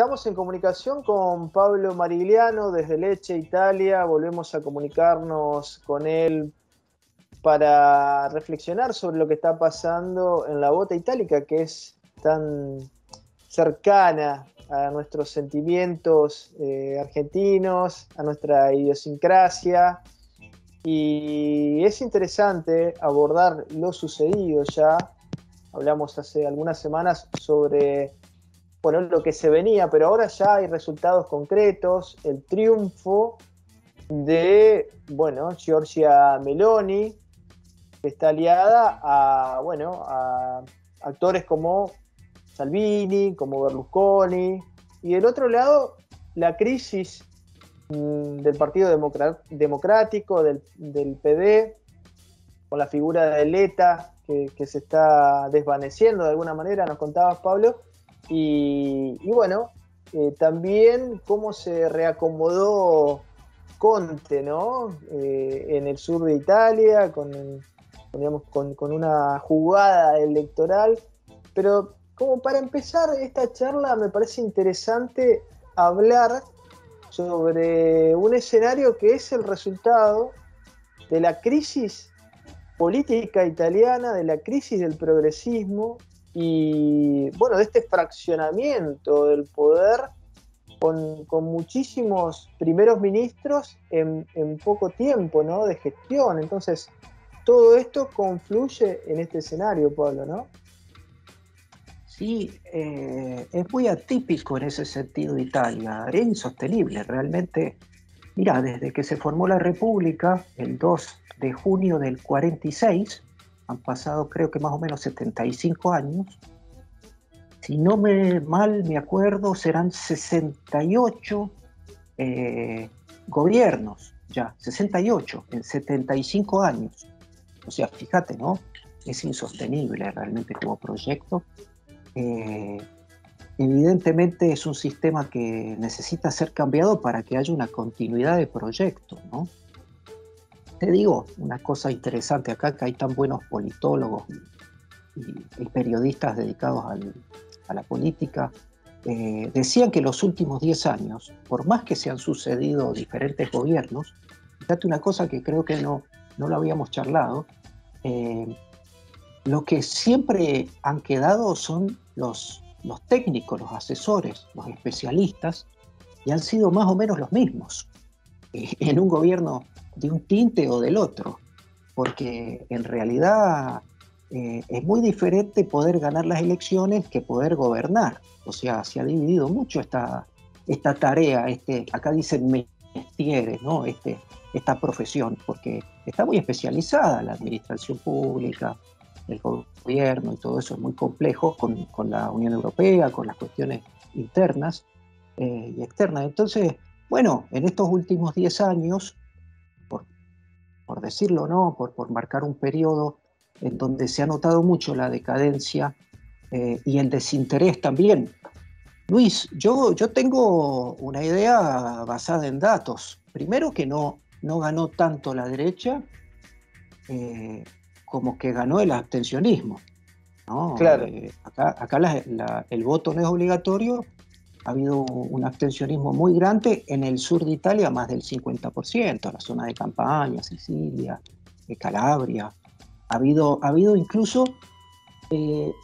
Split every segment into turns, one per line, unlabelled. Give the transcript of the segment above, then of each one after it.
Estamos en comunicación con Pablo Marigliano desde Lecce, Italia. Volvemos a comunicarnos con él para reflexionar sobre lo que está pasando en la bota itálica, que es tan cercana a nuestros sentimientos argentinos, a nuestra idiosincrasia. Y es interesante abordar lo sucedido ya. Hablamos hace algunas semanas sobre lo que se venía, pero ahora ya hay resultados concretos. El triunfo de, Giorgia Meloni, que está aliada a actores como Salvini, como Berlusconi, y del otro lado, la crisis del Partido Democrático, del PD, con la figura de Letta, que se está desvaneciendo de alguna manera, nos contabas, Pablo. Y también cómo se reacomodó Conte, ¿no? En el sur de Italia, con una jugada electoral. Pero como para empezar esta charla, me parece interesante hablar sobre un escenario que es el resultado de la crisis política italiana, de la crisis del progresismo, y de este fraccionamiento del poder con muchísimos primeros ministros en poco tiempo, ¿no?, de gestión. Entonces, todo esto confluye en este escenario, Pablo, ¿no?
Sí, es muy atípico en ese sentido Italia, es insostenible realmente. Mira, desde que se formó la República, el 2 de junio del 46, han pasado creo que más o menos 75 años. Si no mal me acuerdo, serán 68 gobiernos, ya, 68 en 75 años. O sea, fíjate, ¿no? Es insostenible realmente como proyecto. Evidentemente es un sistema que necesita ser cambiado para que haya una continuidad de proyecto, ¿no? Te digo una cosa interesante acá, que hay tan buenos politólogos y periodistas dedicados a la política. Decían que los últimos 10 años, por más que se han sucedido diferentes gobiernos, fíjate una cosa que creo que no lo habíamos charlado, lo que siempre han quedado son los técnicos, los asesores, los especialistas, y han sido más o menos los mismos en un gobierno de un tinte o del otro, porque en realidad es muy diferente poder ganar las elecciones que poder gobernar. O sea, se ha dividido mucho esta tarea, acá dicen mestieres, ¿no? Esta profesión, porque está muy especializada la administración pública, el gobierno y todo eso es muy complejo con la Unión Europea, con las cuestiones internas y externas. Entonces, en estos últimos 10 años, por decirlo, ¿no? Por marcar un periodo en donde se ha notado mucho la decadencia y el desinterés también. Luis, yo tengo una idea basada en datos. Primero, que no ganó tanto la derecha como que ganó el abstencionismo, ¿no?
Claro.
Acá el voto no es obligatorio. Ha habido un abstencionismo muy grande en el sur de Italia, más del 50%, la zona de Campania, Sicilia, Calabria. Ha habido incluso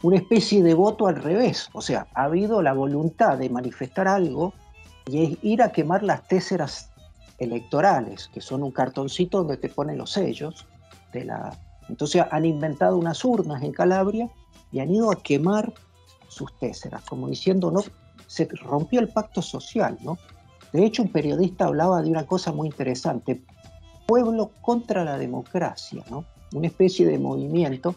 una especie de voto al revés. O sea, ha habido la voluntad de manifestar algo y es ir a quemar las téseras electorales, que son un cartoncito donde te ponen los sellos de la... Entonces han inventado unas urnas en Calabria y han ido a quemar sus téseras, como diciendo, no, se rompió el pacto social, ¿no? De hecho, un periodista hablaba de una cosa muy interesante: pueblo contra la democracia, ¿no? Una especie de movimiento,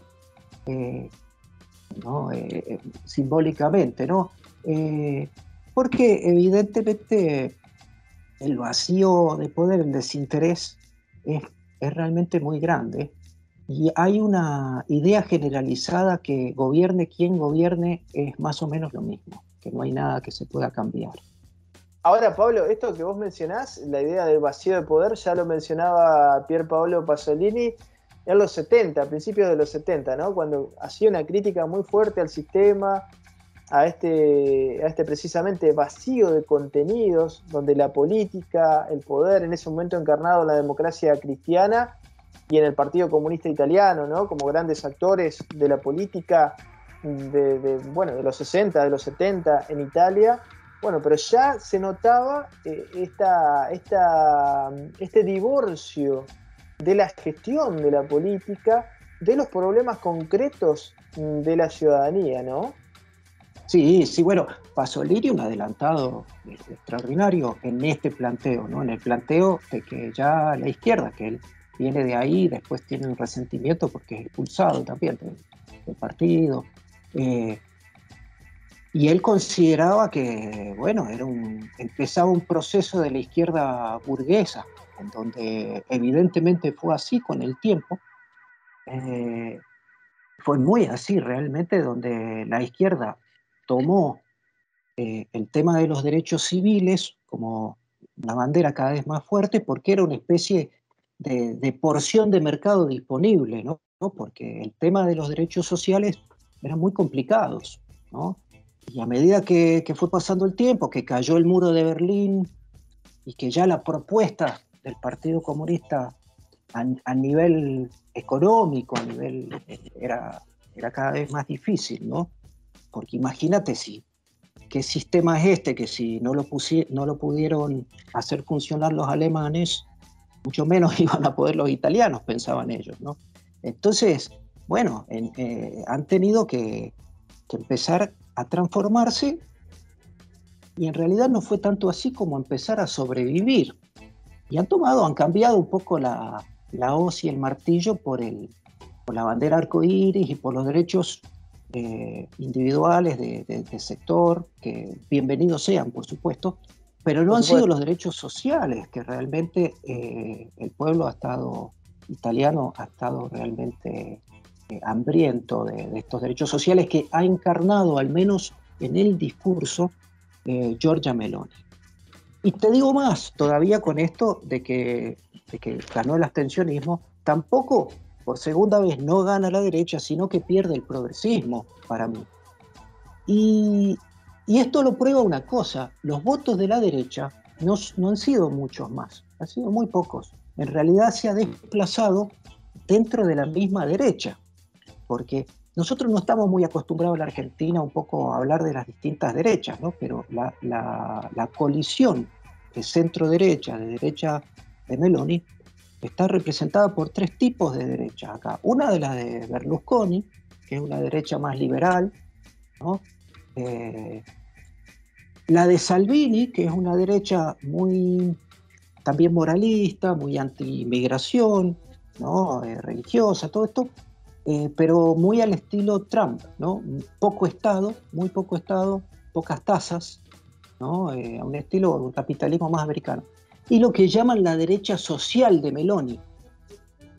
simbólicamente, ¿no? Porque evidentemente el vacío de poder, el desinterés es realmente muy grande. Y hay una idea generalizada que gobierne quien gobierne es más o menos lo mismo, que no hay nada que se pueda cambiar.
Ahora, Pablo, esto que vos mencionás, la idea del vacío de poder, ya lo mencionaba Pier Paolo Pasolini en los 70, a principios de los 70, ¿no? Cuando hacía una crítica muy fuerte al sistema, a este precisamente vacío de contenidos, donde la política, el poder, en ese momento encarnado en la democracia cristiana y en el Partido Comunista Italiano, ¿no? Como grandes actores de la política bueno, de los 60, de los 70 en Italia. Bueno, pero ya se notaba este divorcio de la gestión de la política de los problemas concretos de la ciudadanía, ¿no?
Sí, sí, bueno, Pasolini un adelantado extraordinario en este planteo, ¿no? En el planteo de que ya la izquierda, que él viene de ahí, después tiene un resentimiento porque es expulsado también del partido. eh, y él consideraba que, bueno, empezaba un proceso de la izquierda burguesa, en donde evidentemente fue así con el tiempo. eh, Fue muy así realmente, donde la izquierda tomó el tema de los derechos civiles como una bandera cada vez más fuerte, porque era una especie de porción de mercado disponible, ¿no? Porque el tema de los derechos sociales eran muy complicados, ¿no? Y a medida que fue pasando el tiempo, que cayó el muro de Berlín y que ya la propuesta del Partido Comunista a nivel económico, era cada vez más difícil, ¿no? Porque imagínate qué sistema es este, que si no lo pudieron hacer funcionar los alemanes, mucho menos iban a poder los italianos, pensaban ellos, ¿no? Entonces, bueno, han tenido que empezar a transformarse, y en realidad no fue tanto así como empezar a sobrevivir. Y han cambiado un poco la hoz y el martillo por la bandera arcoíris y por los derechos individuales de sector, que bienvenidos sean, por supuesto, pero no
Por
han sido
supuesto.
los derechos sociales que realmente el pueblo italiano ha estado realmente hambriento de estos derechos sociales que ha encarnado, al menos en el discurso, Giorgia Meloni. Y te digo más, todavía con esto de que ganó el abstencionismo, tampoco por segunda vez no gana la derecha, sino que pierde el progresismo, para mí. Y, y esto lo prueba una cosa: los votos de la derecha no han sido muchos más, han sido muy pocos. En realidad se ha desplazado dentro de la misma derecha, porque nosotros no estamos muy acostumbrados en la Argentina un poco a hablar de las distintas derechas, ¿no? Pero la colisión de centro-derecha, de derecha de Meloni, está representada por tres tipos de derecha acá. Una de las de Berlusconi, que es una derecha más liberal, ¿no? Eh, la de Salvini, que es una derecha muy también moralista, muy anti-inmigración, ¿no? Religiosa, todo esto, pero muy al estilo Trump, ¿no? Muy poco Estado, pocas tasas, ¿no? A un estilo un capitalismo más americano. Y lo que llaman la derecha social de Meloni: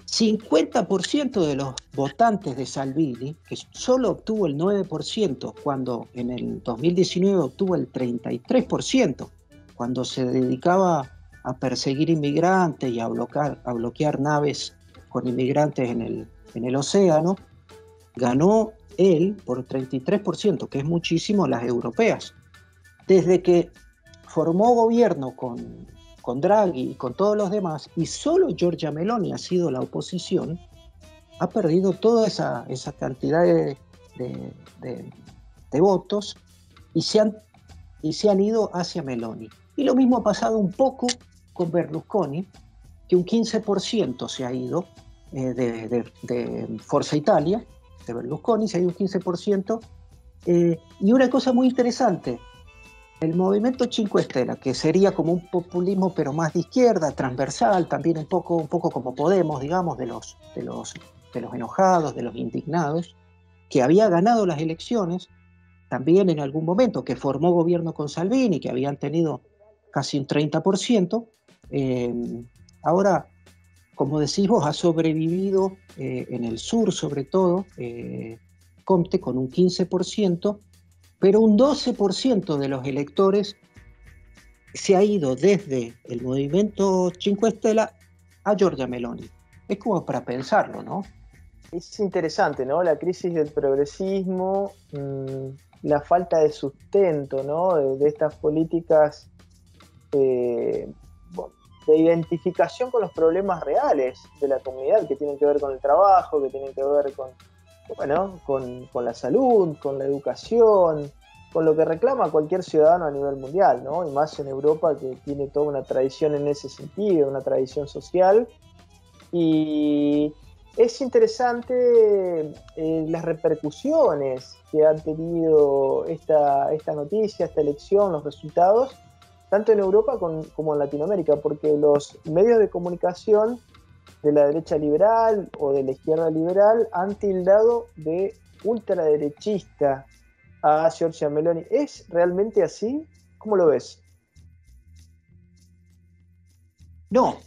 50% de los votantes de Salvini, que solo obtuvo el 9%, cuando en el 2019 obtuvo el 33%, cuando se dedicaba a perseguir inmigrantes y a bloquear naves con inmigrantes en el océano, ganó él por 33%, que es muchísimo, las europeas. Desde que formó gobierno con Draghi y con todos los demás, y solo Giorgia Meloni ha sido la oposición, ha perdido toda esa cantidad de votos, y se han ido hacia Meloni. Y lo mismo ha pasado un poco con Berlusconi, que un 15% se ha ido de Forza Italia, de Berlusconi, se ha ido un 15%. Y una cosa muy interesante: el movimiento Cinque Stelle, que sería como un populismo pero más de izquierda, transversal, también un poco como Podemos, digamos, de los enojados, de los indignados, que había ganado las elecciones, también en algún momento, que formó gobierno con Salvini, que habían tenido casi un 30%, ahora, como decís vos, ha sobrevivido en el sur, sobre todo, Conte con un 15%, pero un 12% de los electores se ha ido desde el movimiento Cinque Stelle a Giorgia Meloni. Es como para pensarlo, ¿no?
Es interesante, ¿no? La crisis del progresismo, la falta de sustento, ¿no? De estas políticas de identificación con los problemas reales de la comunidad, que tienen que ver con el trabajo, que tienen que ver con la salud, con la educación, con lo que reclama cualquier ciudadano a nivel mundial, ¿no? Y más en Europa, que tiene toda una tradición en ese sentido, una tradición social. Y es interesante las repercusiones que ha tenido esta noticia, esta elección, los resultados, tanto en Europa como en Latinoamérica, porque los medios de comunicación de la derecha liberal o de la izquierda liberal han tildado de ultraderechista a Giorgia Meloni. ¿Es realmente así? ¿Cómo lo ves?
No,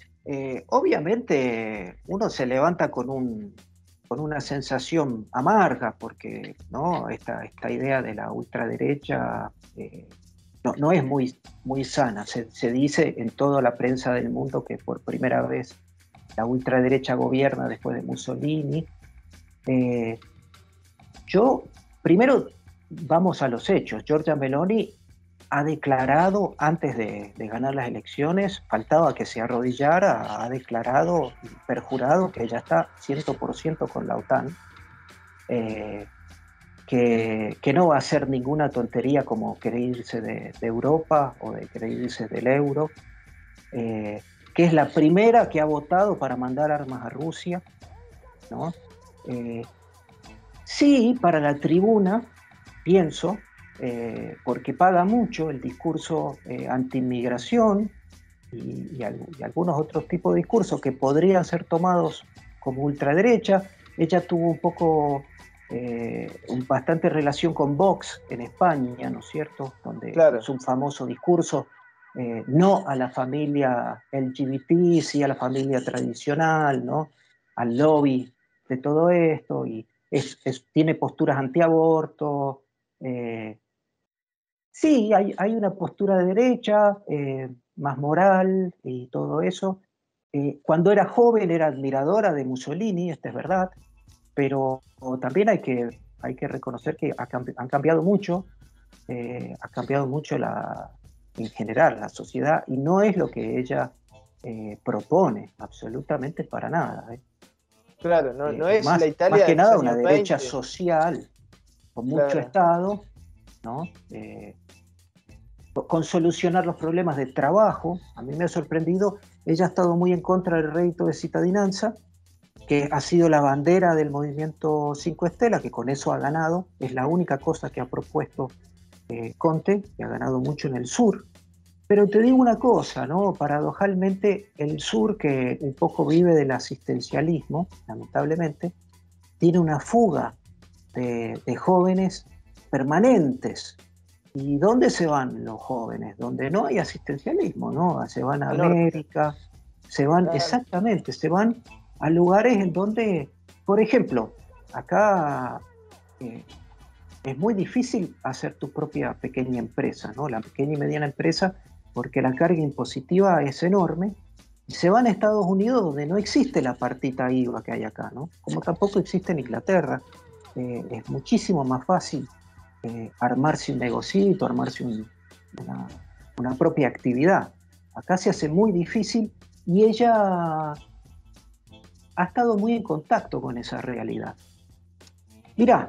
obviamente uno se levanta con una sensación amarga, porque ¿no? esta idea de la ultraderecha no es muy sana. Se dice en toda la prensa del mundo que por primera vez la ultraderecha gobierna después de Mussolini. Primero vamos a los hechos. Giorgia Meloni ha declarado, antes de ganar las elecciones, faltaba que se arrodillara, ha declarado y perjurado que ella está 100% con la OTAN, que no va a hacer ninguna tontería como querer irse de Europa o de querer irse del euro, que es la primera que ha votado para mandar armas a Rusia, ¿no? Sí, para la tribuna, pienso, porque paga mucho el discurso anti-inmigración y algunos otros tipos de discursos que podrían ser tomados como ultraderecha. Ella tuvo un poco, bastante relación con Vox en España, ¿no es cierto? Donde
Claro.
es un famoso discurso, no a la familia LGBT, sí a la familia tradicional, ¿no? Al lobby de todo esto, y tiene posturas antiaborto. Sí, hay una postura de derecha, más moral y todo eso. Cuando era joven era admiradora de Mussolini, esto es verdad, pero también hay que reconocer que han cambiado mucho, ha cambiado mucho en general la sociedad, y no es lo que ella propone, absolutamente para nada.
Claro, no es la
Más
Italia
que
de los
nada una
años
derecha
20.
social, con mucho
Claro.
Estado, ¿no? Con solucionar los problemas de trabajo. A mí me ha sorprendido, ella ha estado muy en contra del rédito de cittadinanza, que ha sido la bandera del movimiento 5 Estela, que con eso ha ganado, es la única cosa que ha propuesto Conte, que ha ganado mucho en el sur. Pero te digo una cosa, ¿no? Paradojalmente, el sur, que un poco vive del asistencialismo, lamentablemente, tiene una fuga de jóvenes permanentes. ¿Y dónde se van los jóvenes? Donde no hay asistencialismo, ¿no? Se van a
Al norte.
América, se van,
Claro.
exactamente, se van a lugares en donde, por ejemplo, acá es muy difícil hacer tu propia pequeña empresa, ¿no? La pequeña y mediana empresa, porque la carga impositiva es enorme, y se van a Estados Unidos, donde no existe la partita IVA que hay acá, ¿no? Como tampoco existe en Inglaterra. Es muchísimo más fácil armarse un negocito, armarse una propia actividad. Acá se hace muy difícil, y ella ha estado muy en contacto con esa realidad. Mirá,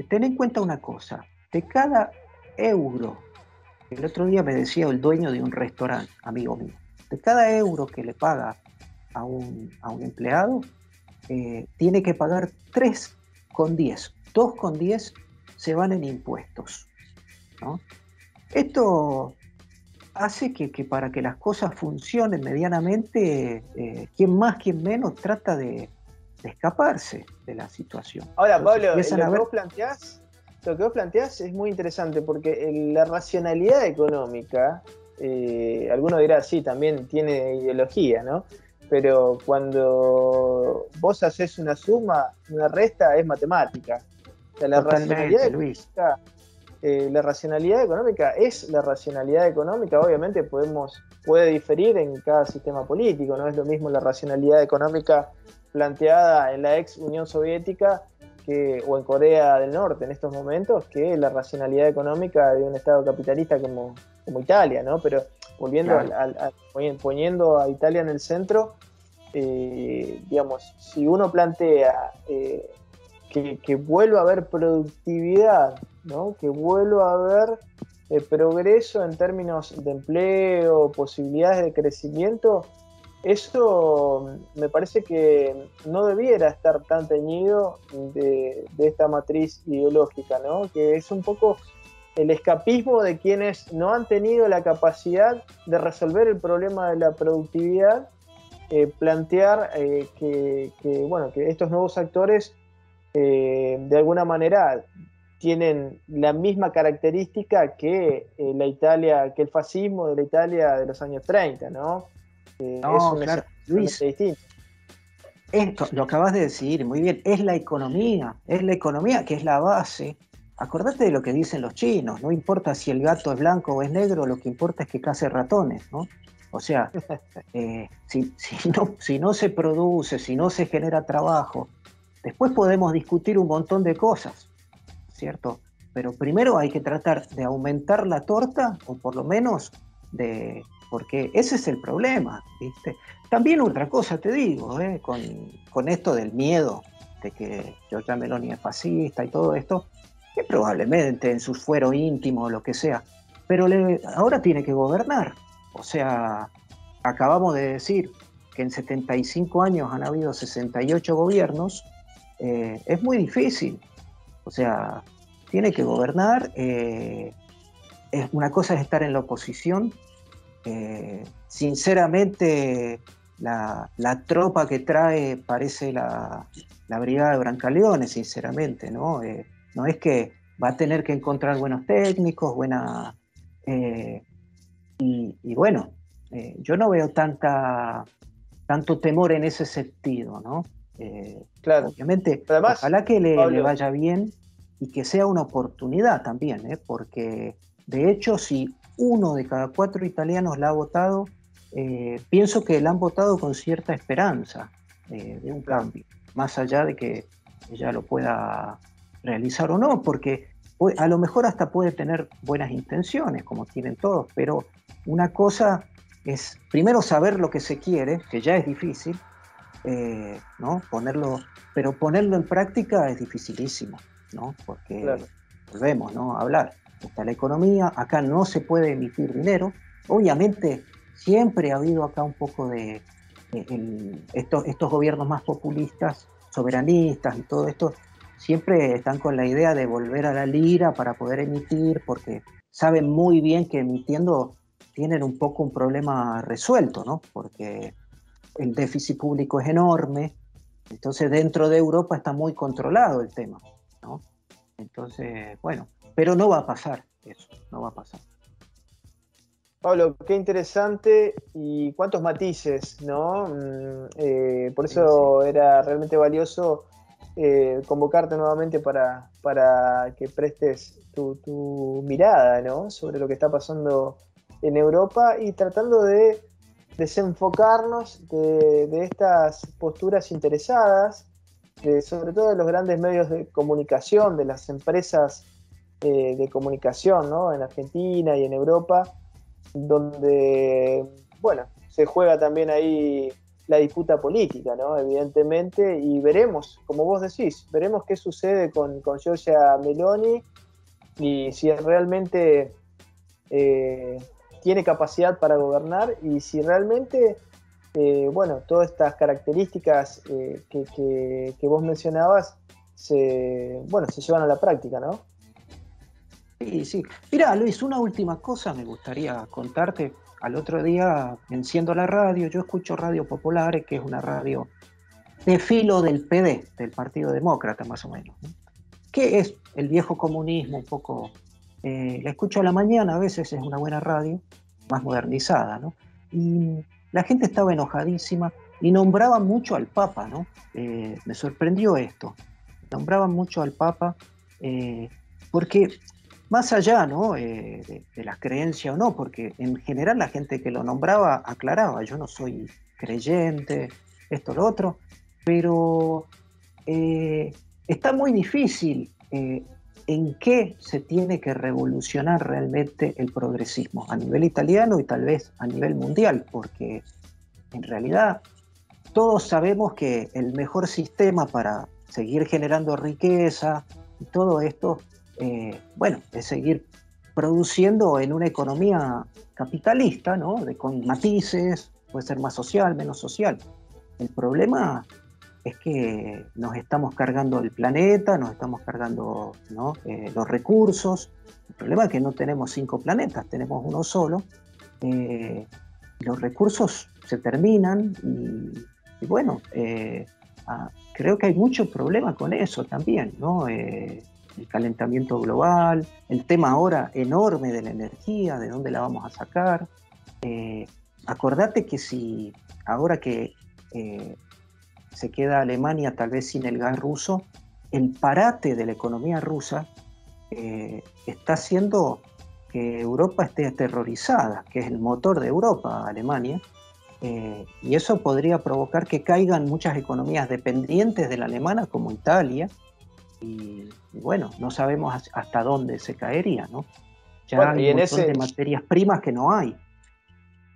ten en cuenta una cosa: de cada euro, el otro día me decía el dueño de un restaurante, amigo mío, de cada euro que le paga a un empleado, tiene que pagar 3,10. 2,10 se van en impuestos, ¿no? Esto hace que para que las cosas funcionen medianamente, quien más, quien menos, trata de escaparse de la situación.
Ahora,
Entonces,
Pablo,
empiezan a ver.
lo que vos planteás es muy interesante, porque la racionalidad económica, alguno dirá, sí, también tiene ideología, ¿no? Pero cuando vos haces una suma, una resta, es matemática. O sea,
Totalmente, Luis.
la racionalidad económica es la racionalidad económica. Obviamente puede diferir en cada sistema político. No es lo mismo la racionalidad económica planteada en la ex Unión Soviética o en Corea del Norte en estos momentos, que la racionalidad económica de un Estado capitalista como Italia, ¿no? Pero volviendo
Claro.
poniendo a Italia en el centro, digamos, si uno plantea que vuelva a haber productividad, ¿no? Que vuelva a haber progreso en términos de empleo, posibilidades de crecimiento, eso me parece que no debiera estar tan teñido de esta matriz ideológica, ¿no? Que es un poco el escapismo de quienes no han tenido la capacidad de resolver el problema de la productividad, plantear bueno, que estos nuevos actores de alguna manera tienen la misma característica que la Italia, que el fascismo de la Italia de los años 30, ¿no? Es
No,
un
claro.
escenario totalmente
Luis,
distinto.
esto lo acabas de decir muy bien, es la economía que es la base. Acordate de lo que dicen los chinos, no importa si el gato es blanco o es negro, lo que importa es que case ratones, ¿no? O sea, si no se produce, si no se genera trabajo, después podemos discutir un montón de cosas, ¿cierto? Pero primero hay que tratar de aumentar la torta, o por lo menos porque ese es el problema, ¿viste? También otra cosa te digo, con esto del miedo, de que Giorgia Meloni es fascista y todo esto, que probablemente en su fuero íntimo o lo que sea, pero ahora tiene que gobernar. O sea, acabamos de decir que en 75 años han habido 68 gobiernos, es muy difícil. O sea, tiene que gobernar. Una cosa es estar en la oposición. Sinceramente, la tropa que trae parece la brigada de Brancaleone, sinceramente, ¿no? No es que va a tener que encontrar buenos técnicos, y bueno, yo no veo tanto temor en ese sentido, ¿no?
Claro.
Obviamente,
Pero además,
ojalá que le
Pablo,
vaya bien y que sea una oportunidad también, porque de hecho, si uno de cada 4 italianos la ha votado, pienso que la han votado con cierta esperanza de un
claro.
cambio, más allá de que ella lo pueda realizar o no, porque a lo mejor hasta puede tener buenas intenciones, como tienen todos, pero una cosa es primero saber lo que se quiere, que ya es difícil, ¿no? Pero ponerlo en práctica es dificilísimo, ¿no? Porque
Claro.
volvemos, ¿no? A hablar. Está la economía, acá no se puede emitir dinero. Obviamente, siempre ha habido acá un poco estos gobiernos más populistas, soberanistas y todo esto, siempre están con la idea de volver a la lira para poder emitir, porque saben muy bien que emitiendo tienen un poco un problema resuelto, ¿no? Porque el déficit público es enorme, entonces dentro de Europa está muy controlado el tema, ¿no? Entonces, bueno, pero no va a pasar eso, no va a pasar.
Pablo, qué interesante y cuántos matices, ¿no? Por
Sí, sí.
eso era realmente valioso convocarte nuevamente para que prestes tu mirada, ¿no? Sobre lo que está pasando en Europa y tratando de desenfocarnos de estas posturas interesadas, sobre todo de los grandes medios de comunicación, de las empresas de comunicación, ¿no? En Argentina y en Europa, donde, bueno, se juega también ahí la disputa política, ¿no? Evidentemente, y veremos, como vos decís, veremos qué sucede con Giorgia Meloni y si realmente eh, tiene capacidad para gobernar y si realmente, bueno, todas estas características que vos mencionabas bueno, se llevan a la práctica, ¿no?
Sí, sí. Mira, Luis, una última cosa me gustaría contarte. Al otro día, enciendo la radio, yo escucho Radio Populares, que es una radio de filo del PD, del Partido Demócrata, más o menos, ¿no? Que es el viejo comunismo, un poco. La escucho a la mañana, a veces es una buena radio, más modernizada, ¿no? Y la gente estaba enojadísima y nombraban mucho al Papa, ¿no? Me sorprendió esto. Nombraban mucho al Papa eh, porque más allá, ¿no? De la creencia o no, porque en general la gente que lo nombraba aclaraba, yo no soy creyente, esto, lo otro, pero está muy difícil en qué se tiene que revolucionar realmente el progresismo a nivel italiano y tal vez a nivel mundial, porque en realidad todos sabemos que el mejor sistema para seguir generando riqueza y todo esto, bueno, es seguir produciendo en una economía capitalista, ¿no? Con matices, puede ser más social, menos social. El problema es que nos estamos cargando el planeta, nos estamos cargando, ¿no? Los recursos. El problema es que no tenemos 5 planetas, tenemos uno solo. Los recursos se terminan y bueno, creo que hay mucho problema con eso también, ¿no? El calentamiento global, el tema ahora enorme de la energía, de dónde la vamos a sacar. Acordate que si ahora que se queda Alemania tal vez sin el gas ruso, el parate de la economía rusa está haciendo que Europa esté aterrorizada, que es el motor de Europa, Alemania, y eso podría provocar que caigan muchas economías dependientes de la alemana, como Italia, y bueno, no sabemos hasta dónde se caería, ¿no? Ya
Bueno,
hay
y
un montón de materias primas que no hay.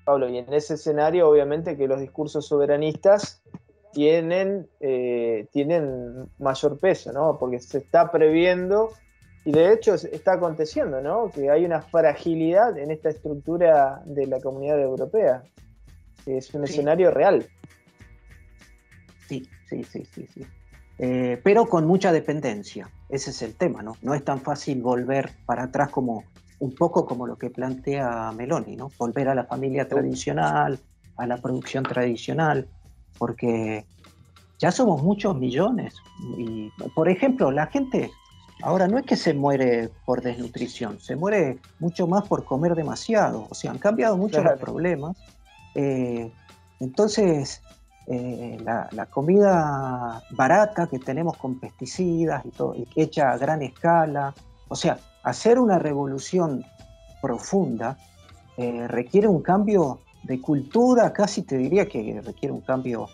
Pablo, y en ese escenario, obviamente que los discursos soberanistas tienen mayor peso, ¿no? Porque se está previendo, y de hecho está aconteciendo, ¿no? Que hay una fragilidad en esta estructura de la comunidad europea. Que es un
Sí,
escenario real.
sí, sí, sí, sí, sí. Pero con mucha dependencia. Ese es el tema, ¿no? No es tan fácil volver para atrás como un poco como lo que plantea Meloni, ¿no? Volver a la familia tradicional, a la producción tradicional, porque ya somos muchos millones. Y, por ejemplo, la gente ahora no es que se muere por desnutrición, se muere mucho más por comer demasiado. O sea, han cambiado mucho los
Claro.
problemas. Eh, entonces, la comida barata que tenemos con pesticidas y todo, y hecha a gran escala, o sea, hacer una revolución profunda requiere un cambio de cultura, casi te diría que requiere un cambio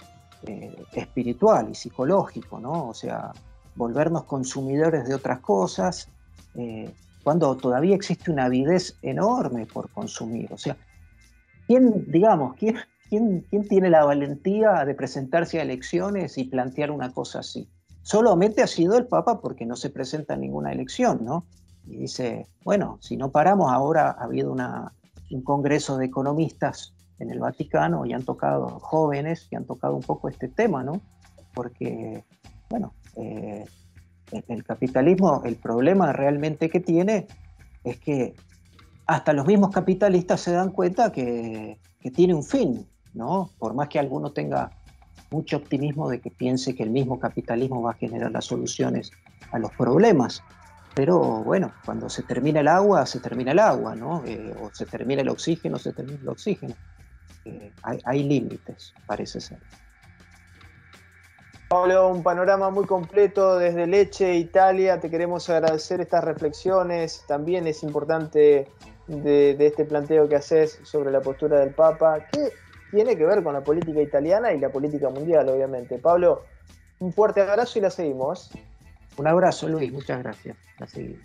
espiritual y psicológico, ¿no? O sea, volvernos consumidores de otras cosas, cuando todavía existe una avidez enorme por consumir. O sea, ¿quién tiene la valentía de presentarse a elecciones y plantear una cosa así? Solamente ha sido el Papa porque no se presenta en ninguna elección, ¿no? Y dice, bueno, si no paramos, ahora ha habido un congreso de economistas en el Vaticano y han tocado jóvenes y han tocado un poco este tema, ¿no? Porque, bueno, el capitalismo, el problema realmente que tiene es que hasta los mismos capitalistas se dan cuenta que tiene un fin, ¿no? Por más que alguno tenga mucho optimismo de que piense que el mismo capitalismo va a generar las soluciones a los problemas. Pero bueno, cuando se termina el agua, se termina el agua, ¿no? O se termina el oxígeno, se termina el oxígeno. Hay límites, parece ser.
Pablo, un panorama muy completo desde Lecce, Italia. Te queremos agradecer estas reflexiones. También es importante de este planteo que haces sobre la postura del Papa, que tiene que ver con la política italiana y la política mundial, obviamente. Pablo, un fuerte abrazo y la seguimos.
Un abrazo, Luis, muchas gracias. La seguimos.